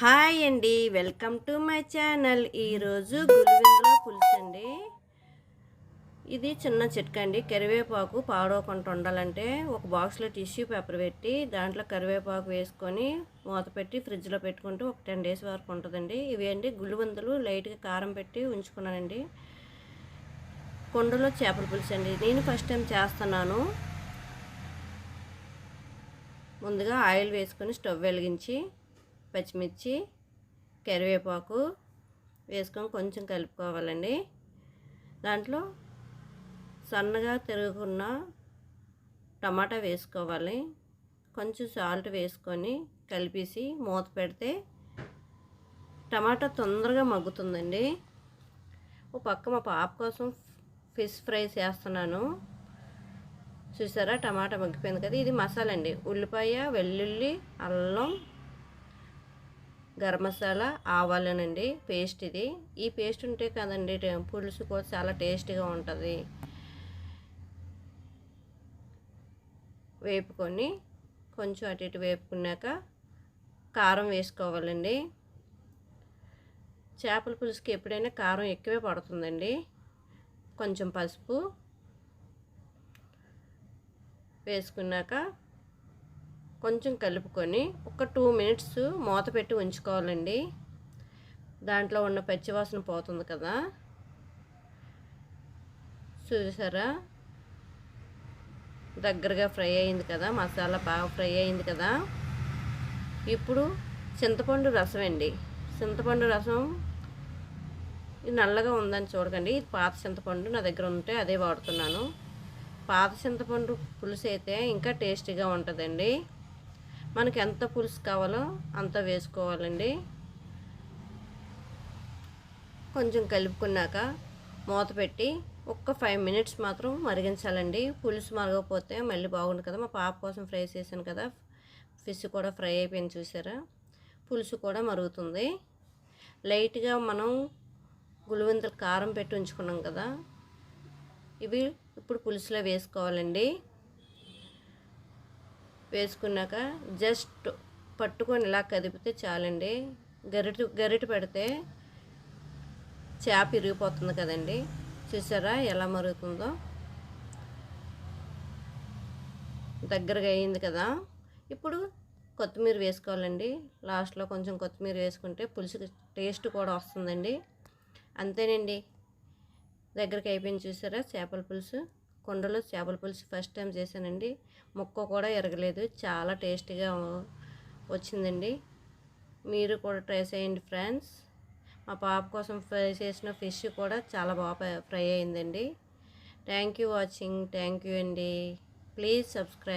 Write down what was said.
Hi అండి, welcome to my channel. ఈరోజు గులివిందుల పులుసు అండి. ఇది చిన్న చిట్కా అండి. కరివేపాకు పాడవకుండా ఉండాలంటే ఒక బాక్స్లో టిష్యూ పేపర్ పెట్టి దాంట్లో కరివేపాకు వేసుకొని మూత పెట్టి ఫ్రిడ్జ్లో పెట్టుకుంటే ఒక 10 days వరకు ఉంటుందండి. ఇవి అండి గులివిందులు లైట్గా కారం పెట్టి ఉంచుకున్నానండి. కొండలో చేపల పులుసు అండి. నేను ఫస్ట్ టైం చేస్తున్నాను. ముందుగా ఆయిల్ వేసుకొని స్టవ్ వెలిగించి పచ్చిమిర్చి కరివేపాకు వేసుకొని కొంచెం కలుపుకోవాలండి. దాంట్లో సన్నగా తరుగుకున్న టమాటా వేసుకోవాలి. కొంచెం సాల్ట్ వేసుకొని కలిపేసి మూత పెడితే టమాటా తొందరగా మగ్గుతుందండి. ఓ పక్క మా పాప కోసం ఫిష్ ఫ్రై చేస్తున్నాను. చూసారా, టమాటా మగ్గిపోయింది కదా. ఇది మసాలా అండి. ఉల్లిపాయ, వెల్లుల్లి, అల్లం, గరం మసాలా, ఆవాలనండి పేస్ట్. ఈ పేస్ట్ ఉంటే కదండి పులుసు కూడా చాలా టేస్టీగా ఉంటుంది. వేపుకొని కొంచెం అటు ఇటు వేపుకున్నాక కారం వేసుకోవాలండి. చేపల పులుసుకి ఎప్పుడైనా కారం ఎక్కువే పడుతుందండి. కొంచెం పసుపు వేసుకున్నాక కొంచెం కలుపుకొని ఒక 2 minutes మూత పెట్టి ఉంచుకోవాలండి. దాంట్లో ఉన్న పచ్చివాసన పోతుంది కదా. చూసారా, దగ్గరగా ఫ్రై అయింది కదా, మసాలా బాగా ఫ్రై అయింది కదా. ఇప్పుడు చింతపండు రసం అండి. చింతపండు రసం ఇది నల్లగా ఉందని చూడకండి. ఇది పాత చింతపండు నా దగ్గర ఉంటే అదే వాడుతున్నాను. పాత చింతపండు పులుసు అయితే ఇంకా టేస్టీగా ఉంటుందండి. మనకి ఎంత పులుసు కావాలో అంత వేసుకోవాలండి. కొంచెం కలుపుకున్నాక మూత పెట్టి ఒక్క 5 minutes మాత్రం మరిగించాలండి. పులుసు మరగకపోతే మళ్ళీ బాగుంది కదా. మా పాప కోసం ఫ్రై చేశాను కదా, ఫిష్ కూడా ఫ్రై అయిపోయింది. చూసారా, పులుసు కూడా మరుగుతుంది. లైట్గా మనం గులివిందులు కారం పెట్టి ఉంచుకున్నాం కదా, ఇవి ఇప్పుడు పులుసులో వేసుకోవాలండి. వేసుకున్నాక జస్ట్ పట్టుకొని ఇలా కదిపితే చాలండి. గరిటె పెడితే చేప ఇరిగిపోతుంది కదండి. చూసారా ఎలా మరుగుతుందో. దగ్గరగా అయింది కదా. ఇప్పుడు కొత్తిమీర వేసుకోవాలండి. లాస్ట్లో కొంచెం కొత్తిమీర వేసుకుంటే పులుసు టేస్ట్ కూడా వస్తుందండి. అంతేనండి, దగ్గరికి అయిపోయింది. చూసారా, చేపల పులుసు. కొండలో చేపల పులుసు ఫస్ట్ టైం చేశానండి. ముక్క కూడా ఎరగలేదు, చాలా టేస్టీగా వచ్చిందండి. మీరు కూడా ట్రై చేయండి ఫ్రెండ్స్. మా పాప కోసం ఫ్రై చేసిన ఫిష్ కూడా చాలా బాగా ఫ్రై అయిందండి. Thank you watching. Thank you అండి. Please subscribe.